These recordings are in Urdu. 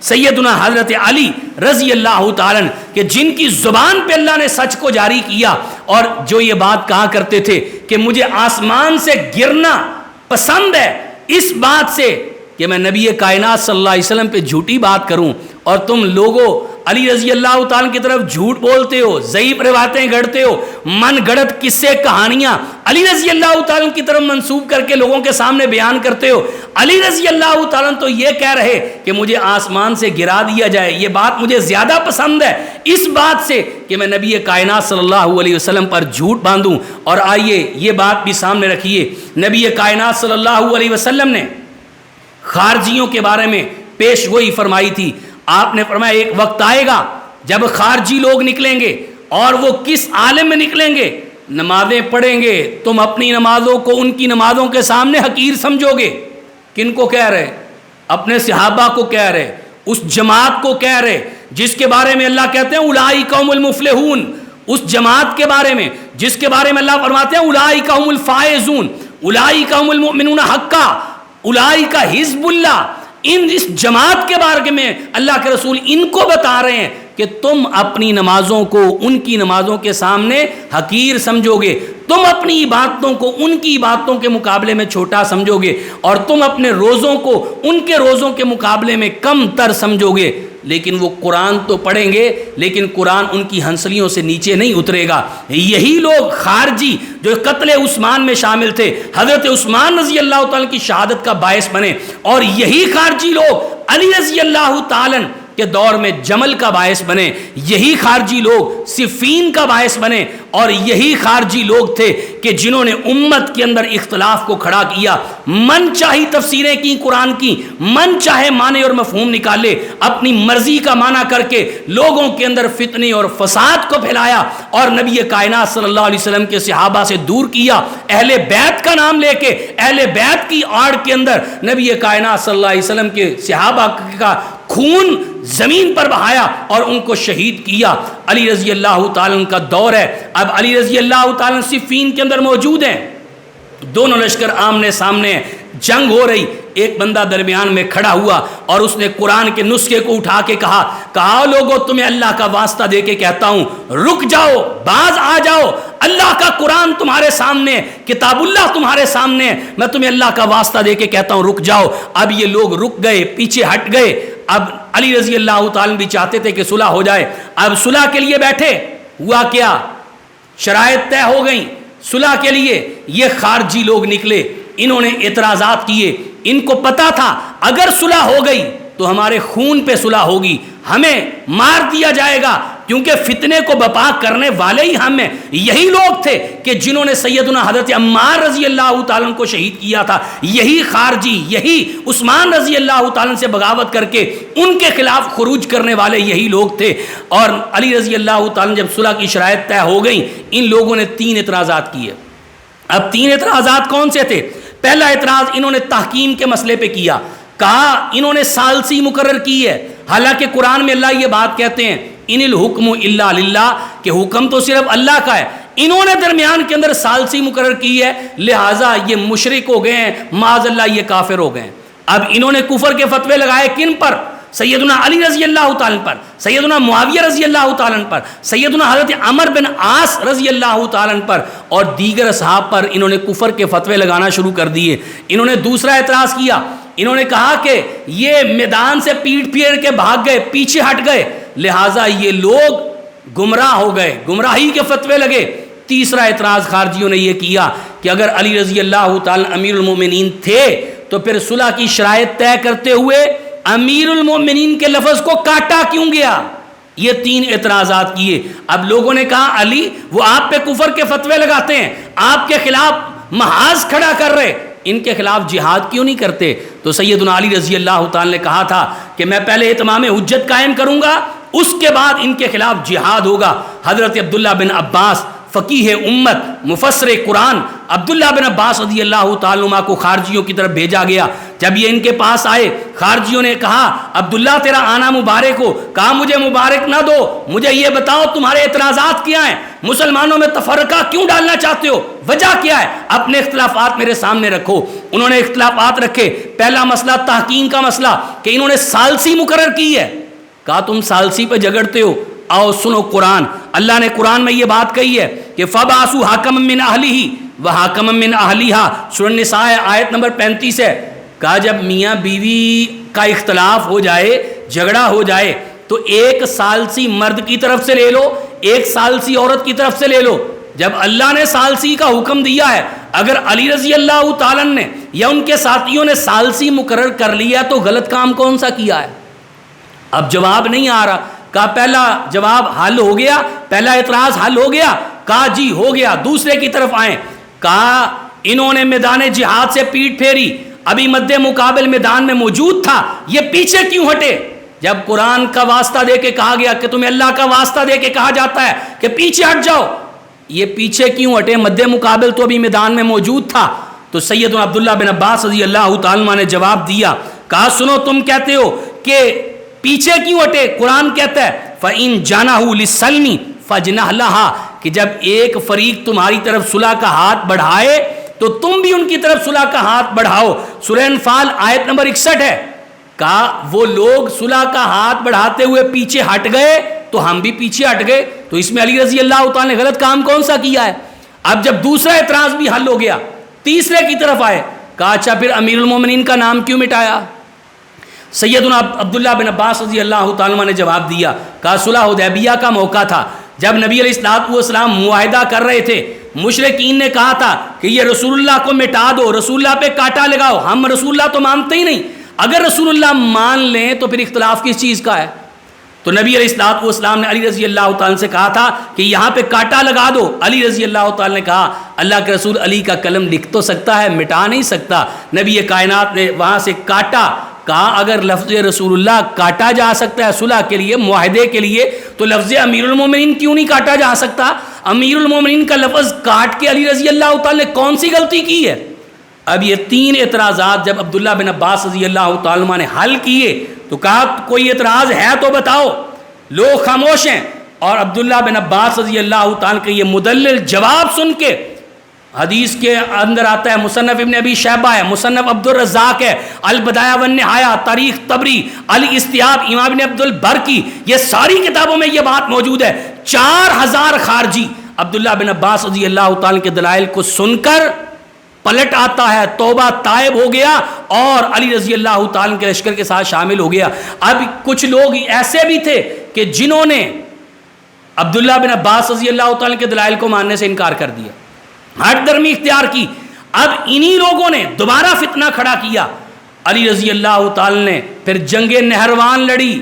سیدنا حضرت علی رضی اللہ تعالیٰ کہ جن کی زبان پہ اللہ نے سچ کو جاری کیا اور جو یہ بات کہا کرتے تھے کہ مجھے آسمان سے گرنا پسند ہے اس بات سے کہ میں نبی کائنات صلی اللہ علیہ وسلم پہ جھوٹی بات کروں، اور تم لوگوں علی رضی اللہ تعالیٰ کی طرف جھوٹ بولتے ہو، ضعیف روایتیں گڑھتے ہو، من گڑت قصے کہانیاں علی رضی اللہ تعالیٰ کی طرف منسوب کر کے لوگوں کے سامنے بیان کرتے ہو۔ علی رضی اللہ تعالیٰ تو یہ کہہ رہے کہ مجھے آسمان سے گرا دیا جائے، یہ بات مجھے زیادہ پسند ہے اس بات سے کہ میں نبی کائنات صلی اللہ علیہ وسلم پر جھوٹ باندھوں۔ اور آئیے یہ بات بھی سامنے رکھیے، نبی کائنات صلی اللہ علیہ وسلم نے خارجیوں کے بارے میں پیش گوئی فرمائی تھی۔ آپ نے فرمایا ایک وقت آئے گا جب خارجی لوگ نکلیں گے، اور وہ کس عالم میں نکلیں گے؟ نمازیں پڑھیں گے، تم اپنی نمازوں کو ان کی نمازوں کے سامنے حقیر سمجھو گے۔ کن کو کہہ رہے؟ اپنے صحابہ کو کہہ رہے، اس جماعت کو کہہ رہے جس کے بارے میں اللہ کہتے ہیں اولئک هم المفلحون، اس جماعت کے بارے میں جس کے بارے میں اللہ فرماتے ہیں اولئک هم الفائزون، اولئک هم المؤمنون حقا، اولئک حزب اللہ۔ اس جماعت کے بارے میں اللہ کے رسول ان کو بتا رہے ہیں کہ تم اپنی نمازوں کو ان کی نمازوں کے سامنے حقیر سمجھو گے، تم اپنی عبادتوں کو ان کی عبادتوں کے مقابلے میں چھوٹا سمجھو گے، اور تم اپنے روزوں کو ان کے روزوں کے مقابلے میں کم تر سمجھو گے۔ لیکن وہ قرآن تو پڑھیں گے لیکن قرآن ان کی ہنسلیوں سے نیچے نہیں اترے گا۔ یہی لوگ خارجی جو قتل عثمان میں شامل تھے، حضرت عثمان رضی اللہ تعالیٰ کی شہادت کا باعث بنے، اور یہی خارجی لوگ علی رضی اللہ تعالیٰ کے دور میں جمل کا باعث بنے، یہی خارجی لوگ صفین کا باعث بنے، اور یہی خارجی لوگ تھے کہ جنہوں نے امت کے اندر اختلاف کو کھڑا کیا، من چاہی تفسیریں کی قرآن کی، من چاہے معنی اور مفہوم نکالے، اپنی مرضی کا معنی کر کے لوگوں کے اندر فتنے اور فساد کو پھیلایا، اور نبی کائنات صلی اللہ علیہ وسلم کے صحابہ سے دور کیا، اہل بیت کا نام لے کے اہل بیت کی آڑ کے اندر نبی کائنات صلی اللہ علیہ وسلم کے صحابہ کا خون زمین پر بہایا اور ان کو شہید کیا۔ علی رضی اللہ تعالیٰ کا دور ہے، اب علی رضی اللہ تعالیٰ صفین کے اندر موجود ہیں، دونوں لشکر آمنے سامنے ہیں، جنگ ہو رہی، ایک بندہ درمیان میں کھڑا ہوا اور اس نے قرآن کے نسخے کو اٹھا کے کہا لوگوں تمہیں اللہ کا واسطہ دے کے کہتا ہوں رک جاؤ، باز آ جاؤ، اللہ کا قرآن تمہارے سامنے، کتاب اللہ تمہارے سامنے، میں تمہیں اللہ کا واسطہ دے کے کہتا ہوں رک جاؤ۔ اب یہ لوگ رک گئے، پیچھے ہٹ گئے۔ اب علی رضی اللہ تعالیٰ بھی چاہتے تھے کہ صلح ہو جائے، اب صلح کے لیے بیٹھے، ہوا کیا؟ شرائط طے ہو گئیں صلح کے لیے، یہ خارجی لوگ نکلے، انہوں نے اعتراضات کیے، ان کو پتا تھا اگر صلح ہو گئی تو ہمارے خون پہ صلح ہوگی، ہمیں مار دیا جائے گا، کیونکہ فتنے کو بپا کرنے والے ہی ہم ہیں۔ یہی لوگ تھے کہ جنہوں نے سیدنا حضرت عمار رضی اللہ تعالیٰ کو شہید کیا تھا، یہی خارجی، یہی عثمان رضی اللہ تعالیٰ سے بغاوت کر کے ان کے خلاف خروج کرنے والے یہی لوگ تھے۔ اور علی رضی اللہ تعالیٰ جب صلح کی شرائط طے ہو گئیں، ان لوگوں نے 3 اعتراضات کیے۔ اب 3 اعتراضات کون سے تھے؟ پہلا اعتراض انہوں نے تحکیم کے مسئلے پہ کیا، کہا انہوں نے ثالثی مقرر کی ہے، حالانکہ قرآن میں اللہ یہ بات کہتے ہیں ان الحکم الا للہ، کہ حکم تو صرف اللہ کا ہے، انہوں نے درمیان کے اندر ثالثی مقرر کی ہے، لہٰذا یہ مشرک ہو گئے ہیں، معاذ اللہ یہ کافر ہو گئے ہیں۔ اب انہوں نے کفر کے فتوے لگائے کن پر؟ سیدنا علی رضی اللہ تعالیٰ پر، سیدنا معاویہ رضی اللہ تعالیٰ پر، سیدنا حضرت عمر بن عاص رضی اللہ تعالیٰ پر اور دیگر اصحاب پر انہوں نے کفر کے فتوے لگانا شروع کر دیے۔ انہوں نے دوسرا اعتراض کیا، انہوں نے کہا کہ یہ میدان سے پیٹ پھیر کے بھاگ گئے، پیچھے ہٹ گئے، لہٰذا یہ لوگ گمراہ ہو گئے، گمراہی کے فتوے لگے۔ تیسرا اعتراض خارجیوں نے یہ کیا کہ اگر علی رضی اللہ تعالیٰ امیر المومنین تھے تو پھر صلح کی شرائط طے کرتے ہوئے امیر المومنین کے لفظ کو کاٹا کیوں گیا؟ یہ 3 اعتراضات کیے۔ اب لوگوں نے کہا علی وہ آپ پہ کفر کے فتوے لگاتے ہیں، آپ کے خلاف محاذ کھڑا کر رہے، ان کے خلاف جہاد کیوں نہیں کرتے؟ تو سیدنا علی رضی اللہ تعالیٰ نے کہا تھا کہ میں پہلے اتمام حجت قائم کروں گا، اس کے بعد ان کے خلاف جہاد ہوگا۔ حضرت عبداللہ بن عباس فقیہ امت، مفسر قرآن، عبداللہ بن عباس رضی اللہ تعالیٰ عنہ کو خارجیوں کی طرف بھیجا گیا. جب یہ ان کے پاس آئے, خارجیوں نے کہا عبداللہ تیرا آنا مبارک ہو. کہا مجھے مبارک نہ دو, مجھے یہ بتاؤ تمہارے اعتراضات کیا ہیں, مسلمانوں میں تفرقہ کیوں ڈالنا چاہتے ہو, وجہ کیا ہے, اپنے اختلافات میرے سامنے رکھو. انہوں نے اختلافات رکھے. پہلا مسئلہ تحکیم کا مسئلہ کہ انہوں نے ثالثی مقرر کی ہے. کہا تم ثالثی پہ جھگڑتے ہو, آؤ سنو قرآن. اللہ نے قرآن میں یہ بات کہی ہے کہ فَبَعَثُوا حَكَمًا مِّنْ أَهْلِهِ وَحَكَمًا مِّنْ أَهْلِهَا. سورہ النساء آیت نمبر 35 ہے. کہا جب میاں بیوی کا اختلاف ہو جائے, جھگڑا ہو جائے, تو ایک ثالثی مرد کی طرف سے لے لو, ایک ثالثی عورت کی طرف سے لے لو. جب اللہ نے ثالثی کا حکم دیا ہے, اگر علی رضی اللہ تعالیٰ نے یا ان کے ساتھیوں نے ثالثی مقرر کر لیا تو غلط کام کون سا کیا ہے؟ اب جواب نہیں آ رہا. کہا پہلا جواب حل ہو گیا, پہلا اعتراض حل ہو گیا. کہا جی ہو گیا, دوسرے کی طرف آئیں. کہا انہوں نے میدان جہاد سے پیٹ پھیری, ابھی مد مقابل میدان میں موجود تھا, یہ پیچھے کیوں ہٹے؟ جب قرآن کا واسطہ دے کے کہا گیا کہ تمہیں اللہ کا واسطہ دے کے کہا جاتا ہے کہ پیچھے ہٹ جاؤ, یہ پیچھے کیوں ہٹے؟ مد مقابل تو ابھی میدان میں موجود تھا. تو سیدنا عبداللہ بن عباس رضی اللہ تعالیٰ نے جواب دیا. کہا سنو, تم کہتے ہو کہ پیچھے کیوں ہٹے, قرآن کہتا ہے فَإِن جَنَحُوا لِلسَّلْمِ فَاجْنَحْ لَهَا, کہ جب ایک فریق تمہاری طرف صلح کا ہاتھ بڑھائے تو تم بھی ان کی طرف صلح کا ہاتھ بڑھاؤ. سورہ انفال آیت نمبر 61 ہے. کہا وہ لوگ صلح کا ہاتھ بڑھاتے ہوئے پیچھے ہٹ گئے تو ہم بھی پیچھے ہٹ گئے, تو اس میں علی رضی اللہ تعالیٰ نے غلط کام کون سا کیا ہے؟ اب جب دوسرا اعتراض بھی حل ہو گیا, تیسرے کی طرف آئے. کہا اچھا پھر امیر المومنین کا نام کیوں مٹایا؟ سیدنا عبداللہ بن عباس رضی اللہ تعالیٰ نے جواب دیا. کہا صلح حدیبیہ کا موقع تھا, جب نبی علیہ الصلوۃ والسلام معاہدہ کر رہے تھے, مشرکین نے کہا تھا کہ یہ رسول اللہ کو مٹا دو, رسول اللہ پہ کانٹا لگاؤ. ہم رسول اللہ تو مانتے ہی نہیں, اگر رسول اللہ مان لیں تو پھر اختلاف کس چیز کا ہے؟ تو نبی علیہ الصلوۃ والسلام نے علی رضی اللہ تعالیٰ سے کہا تھا کہ یہاں پہ کانٹا لگا دو. علی رضی اللہ تعالیٰ نے کہا اللہ کے رسول علی کا قلم لکھ تو سکتا ہے, مٹا نہیں سکتا. نبی کائنات نے وہاں سے کاٹا. کہا اگر لفظ رسول اللہ کاٹا جا سکتا ہے صلح کے لیے, معاہدے کے لیے, تو لفظ امیر المومنین کیوں نہیں کاٹا جا سکتا؟ امیر المومنین کا لفظ کاٹ کے علی رضی اللہ تعالیٰ نے کون سی غلطی کی ہے؟ اب یہ تین اعتراضات جب عبداللہ بن عباس رضی اللہ تعالیٰ نے حل کیے تو کہا کوئی اعتراض ہے تو بتاؤ. لوگ خاموش ہیں, اور عبداللہ بن عباس رضی اللہ تعالیٰ کے یہ مدلل جواب سن کے, حدیث کے اندر آتا ہے, مصنف ابن ابی شیبہ ہے, مصنف عبد الرزاق ہے, البدایہ والنہایہ, تاریخ طبری, الاستیاب امام ابن عبد البر کی, یہ ساری کتابوں میں یہ بات موجود ہے. 4000 خارجی عبداللہ بن عباس رضی اللہ تعالیٰ کے دلائل کو سن کر پلٹ آتا ہے, توبہ تائب ہو گیا اور علی رضی اللہ تعالیٰ کے لشکر کے ساتھ شامل ہو گیا. اب کچھ لوگ ایسے بھی تھے کہ جنہوں نے عبداللہ بن عباس رضی اللہ تعالیٰ کے دلائل کو ماننے سے انکار کر دیا, ہٹ درمی اختیار کی. اب انہی لوگوں نے دوبارہ فتنہ کھڑا کیا. علی رضی اللہ تعالیٰ نے پھر جنگ نہروان لڑی.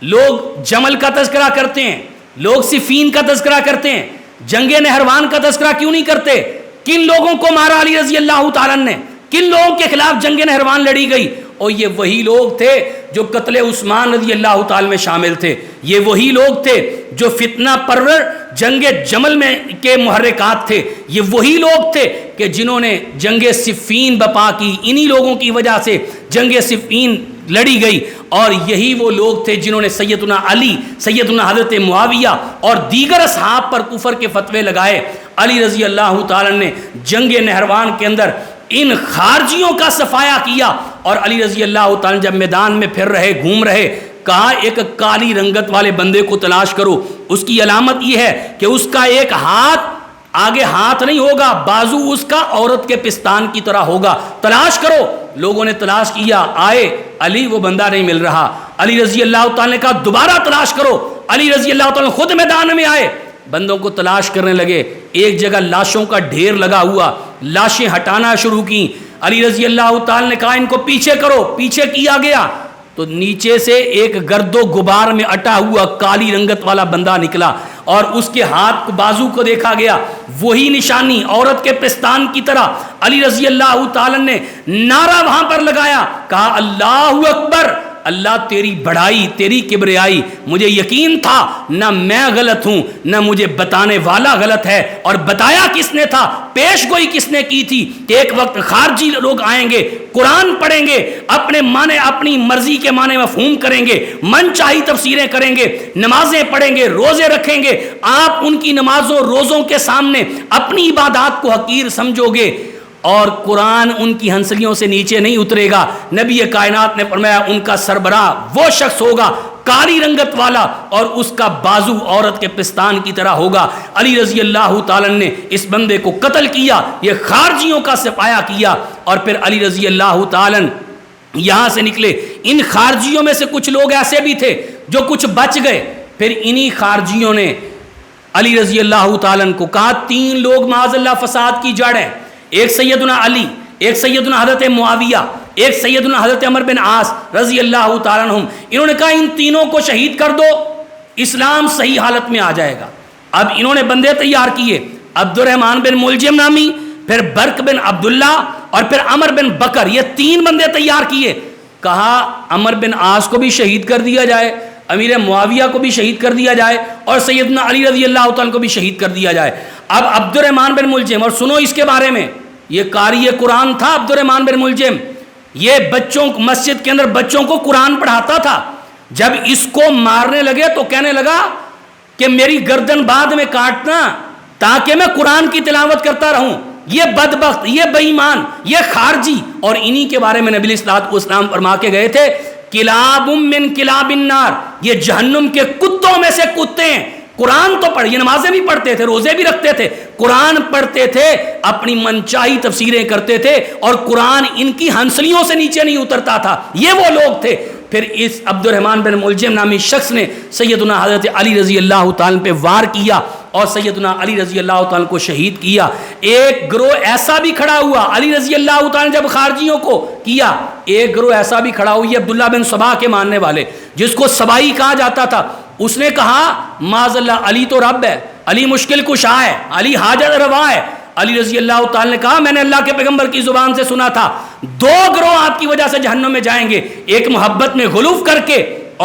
لوگ جمل کا تذکرہ کرتے ہیں, لوگ صفین کا تذکرہ کرتے ہیں, جنگ نہروان کا تذکرہ کیوں نہیں کرتے؟ کن لوگوں کو مارا علی رضی اللہ تعالیٰ نے, کن لوگوں کے خلاف جنگ نہروان لڑی گئی؟ اور یہ وہی لوگ تھے جو قتل عثمان رضی اللہ تعالیٰ میں شامل تھے. یہ وہی لوگ تھے جو فتنہ پرور جنگ جمل میں کے محرکات تھے. یہ وہی لوگ تھے کہ جنہوں نے جنگ صفین بپا کی. انہی لوگوں کی وجہ سے جنگ صفین لڑی گئی. اور یہی وہ لوگ تھے جنہوں نے سیدنا علی, سیدنا حضرت معاویہ اور دیگر اصحاب پر کفر کے فتوے لگائے. علی رضی اللہ تعالیٰ نے جنگ نہروان کے اندر ان خارجیوں کا صفایا کیا. اور علی رضی اللہ تعالیٰ جب میدان میں پھر رہے, گھوم رہے, کہا ایک کالی رنگت والے بندے کو تلاش کرو. اس کی علامت یہ ہے کہ اس کا ایک ہاتھ آگے ہاتھ نہیں ہوگا, بازو اس کا عورت کے پستان کی طرح ہوگا, تلاش کرو. لوگوں نے تلاش کیا, آئے, علی وہ بندہ نہیں مل رہا. علی رضی اللہ تعالیٰ نے کہا دوبارہ تلاش کرو. علی رضی اللہ تعالیٰ خود میدان میں آئے, بندوں کو تلاش کرنے لگے. ایک جگہ لاشوں کا ڈھیر لگا ہوا, لاشیں ہٹانا شروع کی. علی رضی اللہ تعالیٰ نے کہا ان کو پیچھے کرو. پیچھے کیا گیا تو نیچے سے ایک گرد و غبار میں اٹا ہوا کالی رنگت والا بندہ نکلا, اور اس کے ہاتھ بازو کو دیکھا گیا, وہی نشانی عورت کے پستان کی طرح. علی رضی اللہ تعالیٰ نے نعرہ وہاں پر لگایا, کہا اللہ اکبر, اللہ تیری بڑائی تیری کبریائی، مجھے یقین تھا نہ میں غلط ہوں نہ مجھے بتانے والا غلط ہے، اور بتایا کس نے تھا، پیش گوئی کس نے کی تھی کہ ایک وقت خارجی لوگ آئیں گے، قرآن پڑھیں گے، اپنے معنی اپنی مرضی کے معنی مفہوم کریں گے، من چاہی تفسیریں کریں گے، نمازیں پڑھیں گے، روزے رکھیں گے، آپ ان کی نمازوں روزوں کے سامنے اپنی عبادات کو حقیر سمجھو گے، اور قرآن ان کی ہنسلیوں سے نیچے نہیں اترے گا۔ نبی کائنات نے فرمایا ان کا سربراہ وہ شخص ہوگا کالی رنگت والا، اور اس کا بازو عورت کے پستان کی طرح ہوگا۔ علی رضی اللہ تعالیٰ نے اس بندے کو قتل کیا، یہ خارجیوں کا سفایا کیا، اور پھر علی رضی اللہ تعالیٰ یہاں سے نکلے۔ ان خارجیوں میں سے کچھ لوگ ایسے بھی تھے جو کچھ بچ گئے، پھر انہی خارجیوں نے علی رضی اللہ تعالیٰ کو کہا 3 لوگ معاذ اللہ فساد کی جڑ ہیں، ایک سیدنا علی، ایک سیدنا حضرت معاویہ، ایک سیدنا حضرت عمر بن عاص رضی اللہ تعالیٰ عنہم۔ انہوں نے کہا ان تینوں کو شہید کر دو، اسلام صحیح حالت میں آ جائے گا۔ اب انہوں نے بندے تیار کیے، عبد الرحمن بن ملجم نامی، پھر برق بن عبداللہ، اور پھر عمر بن بکر، یہ 3 بندے تیار کیے۔ کہا عمر بن عاص کو بھی شہید کر دیا جائے، امیر معاویہ کو بھی شہید کر دیا جائے، اور سیدنا علی رضی اللہ تعالیٰ کو بھی شہید کر دیا جائے۔ اب عبد الرحمن بن ملجم، اور سنو اس کے بارے میں، یہ قاری قرآن تھا عبد الرحمن بن ملجم، یہ بچوں مسجد کے اندر بچوں کو قرآن پڑھاتا تھا۔ جب اس کو مارنے لگے تو کہنے لگا کہ میری گردن بعد میں کاٹنا تاکہ میں قرآن کی تلاوت کرتا رہوں۔ یہ بدبخت، یہ بے ایمان، یہ خارجی، اور انہی کے بارے میں نبی علیہ الصلوۃ والسلام فرما کے گئے تھے کلاب من کلاب النار، یہ جہنم کے کتوں میں سے کتے ہیں۔ قرآن تو پڑھ، یہ نمازیں بھی پڑھتے تھے، روزے بھی رکھتے تھے، قرآن پڑھتے تھے، اپنی منچاہی تفسیریں کرتے تھے، اور قرآن ان کی ہنسلیوں سے نیچے نہیں اترتا تھا۔ یہ وہ لوگ تھے۔ پھر اس عبد الرحمن بن ملجم نامی شخص نے سیدنا حضرت علی رضی اللہ تعالیٰ پہ وار کیا، اور سیدنا علی رضی اللہ تعالیٰ کو شہید کیا۔ ایک گروہ ایسا بھی کھڑا ہوا، علی رضی اللہ تعالیٰ نے جب خارجیوں کو کیا، ایک گروہ ایسا بھی کھڑا ہوئی عبداللہ بن صبا کے ماننے والے، جس کو سبائی کہا جاتا تھا۔ اس نے کہا معاذ اللہ علی تو رب ہے، علی مشکل کشا ہے، علی حاجت روا ہے۔ علی رضی اللہ تعالیٰ نے کہا میں نے اللہ کے پیغمبر کی زبان سے سنا تھا 2 گروہ آپ کی وجہ سے جہنم میں جائیں گے، ایک محبت میں غلوف کر کے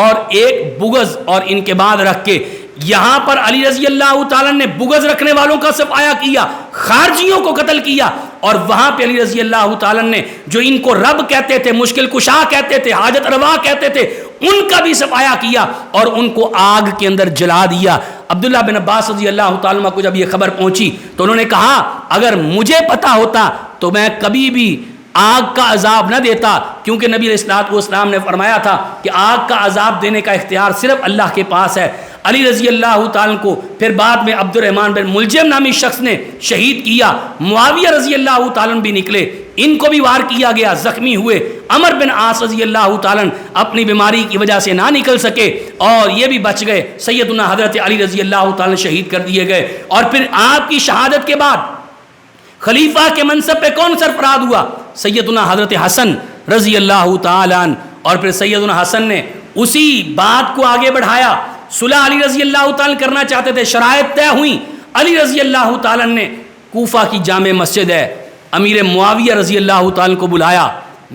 اور ایک بغض اور ان کے بعد رکھ کے۔ یہاں پر علی رضی اللہ تعالیٰ نے بغض رکھنے والوں کا صفایا کیا، خارجیوں کو قتل کیا، اور وہاں پہ علی رضی اللہ تعالیٰ نے جو ان کو رب کہتے تھے، مشکل کشا کہتے تھے، حاجت روا کہتے تھے، ان کا بھی صفایا کیا اور ان کو آگ کے اندر جلا دیا۔ عبداللہ بن عباس رضی اللہ تعالیٰ کو جب یہ خبر پہنچی تو انہوں نے کہا اگر مجھے پتا ہوتا تو میں کبھی بھی آگ کا عذاب نہ دیتا، کیونکہ نبی علیہ الصلوۃ والسلام نے فرمایا تھا کہ آگ کا عذاب دینے کا اختیار صرف اللہ کے پاس ہے۔ علی رضی اللہ تعالیٰ کو پھر بعد میں عبد الرحمن بن ملجم نامی شخص نے شہید کیا۔ معاویہ رضی اللہ تعالیٰ بھی نکلے، ان کو بھی وار کیا گیا، زخمی ہوئے۔ عمر بن عاص رضی اللہ تعالیٰ اپنی بیماری کی وجہ سے نہ نکل سکے اور یہ بھی بچ گئے۔ سیدنا حضرت علی رضی اللہ تعالیٰ شہید کر دیے گئے، اور پھر آپ کی شہادت کے بعد خلیفہ کے منصب پہ کون سرفراز ہوا؟ سیدنا حضرت حسن رضی اللہ تعالیٰ عنہ۔ اور پھر سیدنا حسن نے اسی بات کو آگے بڑھایا، صلح علی رضی اللہ تعالیٰ کرنا چاہتے تھے، شرائط طے ہوئی، علی رضی اللہ تعالیٰ نے کوفہ کی جامع مسجد ہے، امیر معاویہ رضی اللہ تعالیٰ کو بلایا،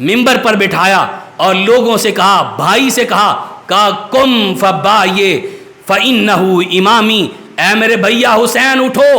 ممبر پر بٹھایا اور لوگوں سے کہا، بھائی سے کہا کم فبائے فإنہ امامی، اے میرے بھیا حسین اٹھو،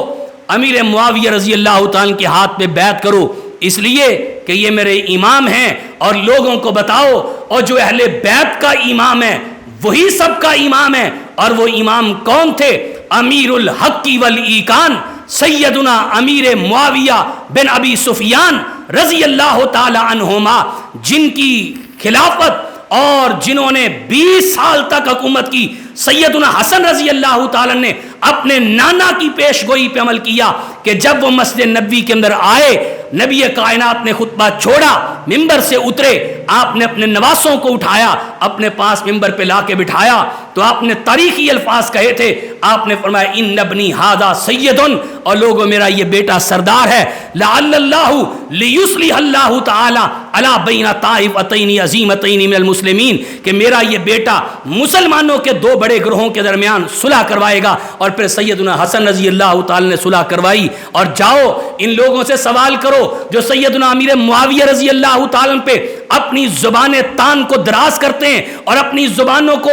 امیر معاویہ رضی اللہ تعالیٰ کے ہاتھ پہ بیعت کرو، اس لیے کہ یہ میرے امام ہیں، اور لوگوں کو بتاؤ، اور جو اہل بیعت کا امام ہے وہی سب کا امام ہے، اور وہ امام کون تھے؟ امیر الحق والایقان سیدنا امیر معاویہ بن ابی سفیان رضی اللہ تعالی عنہما، جن کی خلافت اور جنہوں نے 20 سال تک حکومت کی۔ سیدنا حسن رضی اللہ تعالیٰ نے اپنے نانا کی پیش گوئی پہ عمل کیا کہ جب وہ مسجد نبوی کے اندر آئے، نبی کائنات نے خطبہ چھوڑا، ممبر سے اترے، آپ نے اپنے نواسوں کو اٹھایا، اپنے پاس ممبر پہ لا کے بٹھایا، تو آپ نے تاریخی الفاظ کہے تھے، آپ نے فرمایا ان ابنی ھذا سید، اور لوگوں میرا یہ بیٹا سردار ہے، لعل اللہ لیصلح اللہ تعالی علی بین طائفتین عظیمتین من المسلمین، کہ میرا یہ بیٹا مسلمانوں کے 2 بڑے گروہوں کے درمیان صلح کروائے گا۔ اور پھر سیدنا حسن رضی اللہ تعالی نے صلح کروائی۔ اور جاؤ ان لوگوں سے سوال کرو جو سیدنا امیر معاویہ رضی اللہ اللہ تعالیٰ پہ اپنی زبان تان کو دراز کرتے ہیں اور اپنی زبانوں کو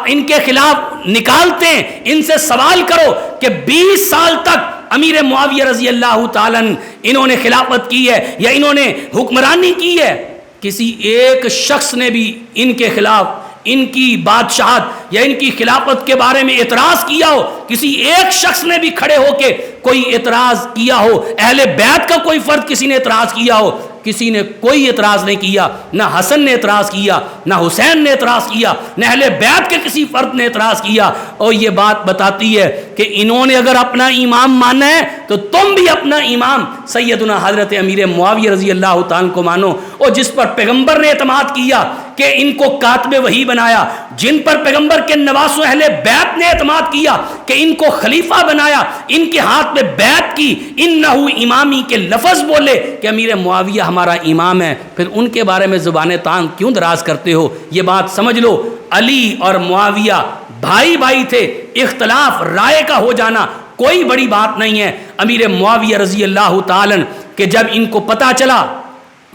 ان کے خلاف نکالتے ہیں، ان سے سوال کرو کہ 20 سال تک امیر معاویہ رضی اللہ تعالیٰ انہوں نے خلافت کی ہے یا انہوں نے حکمرانی کی ہے، کسی ایک شخص نے بھی ان کے خلاف ان کی بادشاہت یا ان کی خلافت کے بارے میں اعتراض کیا ہو؟ کسی ایک شخص نے بھی کھڑے ہو کے کوئی اعتراض کیا ہو؟ اہل بیت کا کوئی فرد کسی نے اعتراض کیا ہو؟ کسی نے کوئی اعتراض نہیں کیا، نہ حسن نے اعتراض کیا، نہ حسین نے اعتراض کیا، نہ اہل بیت کے کسی فرد نے اعتراض کیا۔ اور یہ بات بتاتی ہے کہ انہوں نے اگر اپنا امام ماننا ہے تو تم بھی اپنا امام سیدنا حضرت امیر معاویہ رضی اللہ تعالیٰ کو مانو، اور جس پر پیغمبر نے اعتماد کیا کہ ان کو کاتب وحی بنایا، جن پر پیغمبر کے نواسوں اہل بیت نے اعتماد کیا کہ ان کو خلیفہ بنایا، ان کے ہاتھ میں بیعت کی، انہو امامی کے لفظ بولے کہ امیر معاویہ ہمارا امام ہے، پھر ان کے بارے میں زبان تان کیوں دراز کرتے ہو؟ یہ بات سمجھ لو، علی اور معاویہ بھائی بھائی تھے، اختلاف رائے کا ہو جانا کوئی بڑی بات نہیں ہے۔ امیر معاویہ رضی اللہ تعالیٰ کہ جب ان کو پتا چلا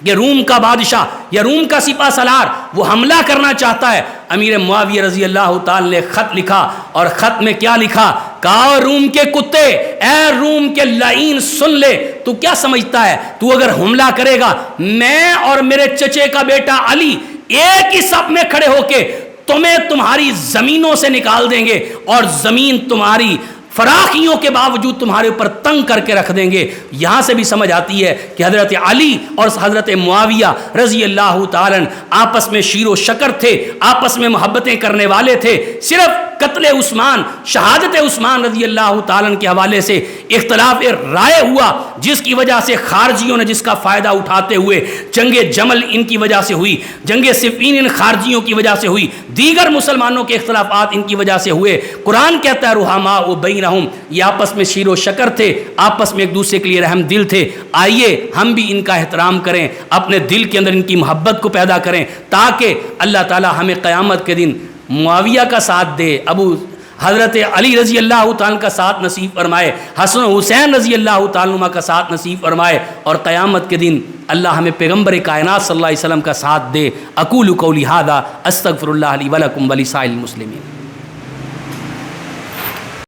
کہ روم کا بادشاہ یا روم کا سپہ سالار وہ حملہ کرنا چاہتا ہے، امیر معاویہ رضی اللہ تعالیٰ نے خط لکھا، اور خط میں کیا لکھا؟ کہا روم کے کتے، اے روم کے لعین سن لے، تو کیا سمجھتا ہے تو اگر حملہ کرے گا، میں اور میرے چچے کا بیٹا علی ایک ہی صف میں کھڑے ہو کے تمہیں تمہاری زمینوں سے نکال دیں گے، اور زمین تمہاری فراخیوں کے باوجود تمہارے اوپر تنگ کر کے رکھ دیں گے۔ یہاں سے بھی سمجھ آتی ہے کہ حضرت علی اور حضرت معاویہ رضی اللہ تعالیٰ آپس میں شیر و شکر تھے، آپس میں محبتیں کرنے والے تھے۔ صرف قتل عثمان، شہادت عثمان رضی اللہ تعالیٰ کے حوالے سے اختلاف رائے ہوا، جس کی وجہ سے خارجیوں نے جس کا فائدہ اٹھاتے ہوئے جنگ جمل ان کی وجہ سے ہوئی، جنگ صفین ان خارجیوں کی وجہ سے ہوئی، دیگر مسلمانوں کے اختلافات ان کی وجہ سے ہوئے۔ قرآن کہتا ہے رحماء بینہم، یہ آپس میں شیر و شکر تھے، آپس میں ایک دوسرے کے لیے رحم دل تھے۔ آئیے ہم بھی ان کا احترام کریں، اپنے دل کے اندر ان کی محبت کو پیدا کریں، تاکہ اللہ تعالی ہمیں قیامت کے دن معاویہ کا ساتھ دے، ابو حضرت علی رضی اللہ تعالیٰ کا ساتھ نصیب فرمائے، حسن و حسین رضی اللہ تعالیٰ کا ساتھ نصیب فرمائے، اور قیامت کے دن اللہ ہمیں پیغمبر کائنات صلی اللہ علیہ وسلم کا ساتھ دے۔ اقول قولی ھذا استغفر اللہ لی ولکم ولسائر المسلمین۔